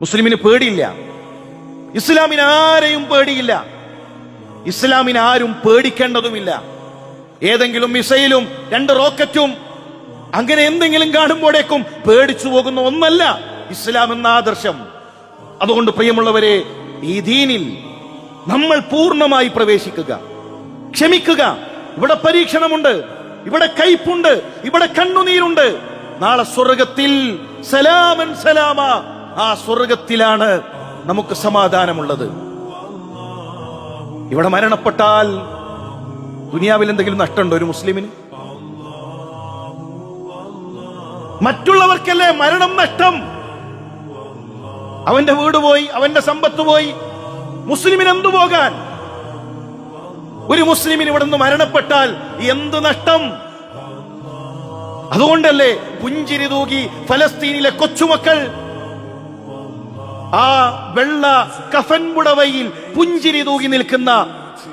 മുസ്ലിമിന് പേടിയില്ല. ഇസ്ലാമിന് ആരെയും പേടിയില്ല. ഇസ്ലാമിന് ആരും പേടിക്കേണ്ടതുമില്ല. ഏതെങ്കിലും മിസൈലും 2 റോക്കറ്റും അങ്ങനെ എന്തെങ്കിലും കാണുമ്പോഴേക്കും പേടിച്ചു പോകുന്ന ഒന്നല്ല ഇസ്ലാം എന്ന ആദർശം. അതുകൊണ്ട് പ്രിയമുള്ളവരെ, ഈ ദീനിൽ നമ്മൾ പൂർണ്ണമായി പ്രവേശിക്കുക, ക്ഷമിക്കുക. ഇവിടെ പരീക്ഷണമുണ്ട്, ഇവിടെ കയ്പുണ്ട്, ഇവിടെ കണ്ണുനീരുണ്ട്. നാളെ സ്വർഗത്തിൽ സലാമൻ സലാമ, ആ സ്വർഗത്തിലാണ് നമുക്ക് സമാധാനമുള്ളത്. ഇവിടെ മരണപ്പെട്ടാൽ ദുനിയാവിൽ എന്തെങ്കിലും നഷ്ടമുണ്ടോ ഒരു മുസ്ലിമിന്? മറ്റുള്ളവർക്കല്ലേ മരണം നഷ്ടം. അവന്റെ വീട് പോയി, അവന്റെ സമ്പത്ത് പോയി, മുസ്ലിമിന് എന്തു പോകാൻ? ഒരു മുസ്ലിമിന് ഇവിടെ നിന്ന് മരണപ്പെട്ടാൽ എന്ത് നഷ്ടം? അതുകൊണ്ടല്ലേ പുഞ്ചിരി തൂകി ഫലസ്തീനിലെ കൊച്ചുമക്കൾ ആ വെള്ള കഫൻ പുടവയിൽ പുഞ്ചിരി തൂകി നിൽക്കുന്ന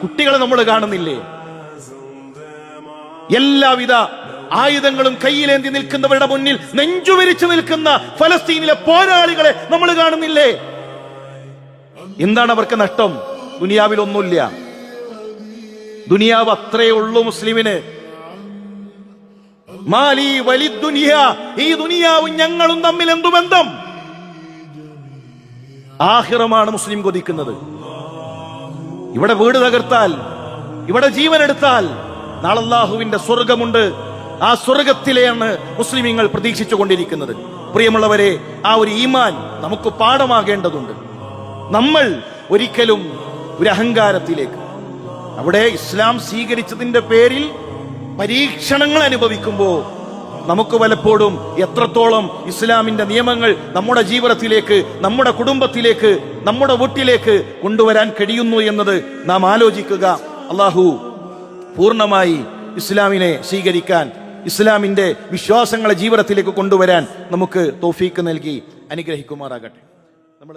കുട്ടികളെ നമ്മൾ കാണുന്നില്ലേ? എല്ലാവിധ ആയുധങ്ങളും കയ്യിലേന്തി നിൽക്കുന്നവരുടെ മുന്നിൽ നെഞ്ചുവിരിച്ചു നിൽക്കുന്ന ഫലസ്തീനിലെ പോരാളികളെ നമ്മൾ കാണുന്നില്ലേ? എന്താണ് അവർക്ക് നഷ്ടം? ദുനിയാവിലൊന്നുമില്ല. ദുനിയാവ് അത്രയേ ഉള്ളൂ മുസ്ലിമിന്. മാലി വലി ദുനിയ, ഈ ദുനിയാവും ഞങ്ങളും തമ്മിൽ എന്തു ബന്ധം? ആഖിറമാണ് മുസ്ലിം കൊതിക്കുന്നത്. ഇവിടെ വീട് തകർത്താൽ, ഇവിടെ ജീവൻ എടുത്താൽ നാളെ അല്ലാഹുവിന്റെ സ്വർഗമുണ്ട്. ആ സ്വർഗത്തിലെയാണ് മുസ്ലിമീങ്ങൾ പ്രതീക്ഷിച്ചു കൊണ്ടിരിക്കുന്നത്. പ്രിയമുള്ളവരെ, ആ ഒരു ഈമാൻ നമുക്ക് പാഠമാകേണ്ടതുണ്ട്. നമ്മൾ ഒരിക്കലും ഒരു അഹങ്കാരത്തിലേക്ക്, അവിടെ ഇസ്ലാം സ്വീകരിച്ചതിന്റെ പേരിൽ പരീക്ഷണങ്ങൾ അനുഭവിക്കുമ്പോൾ നമുക്ക് പലപ്പോഴും എത്രത്തോളം ഇസ്ലാമിന്റെ നിയമങ്ങൾ നമ്മുടെ ജീവിതത്തിലേക്ക്, നമ്മുടെ കുടുംബത്തിലേക്ക്, നമ്മുടെ വീട്ടിലേക്ക് കൊണ്ടുവരാൻ കഴിയുന്നു എന്നത് നാം ആലോചിക്കുക. അല്ലാഹു പൂർണ്ണമായി ഇസ്ലാമിനെ സ്വീകരിക്കാൻ, ഇസ്ലാമിന്റെ വിശ്വാസങ്ങളെ ജീവിതത്തിലേക്ക് കൊണ്ടുവരാൻ നമുക്ക് തൗഫീക്ക് നൽകി അനുഗ്രഹിക്കുമാറാകട്ടെ. നമ്മൾ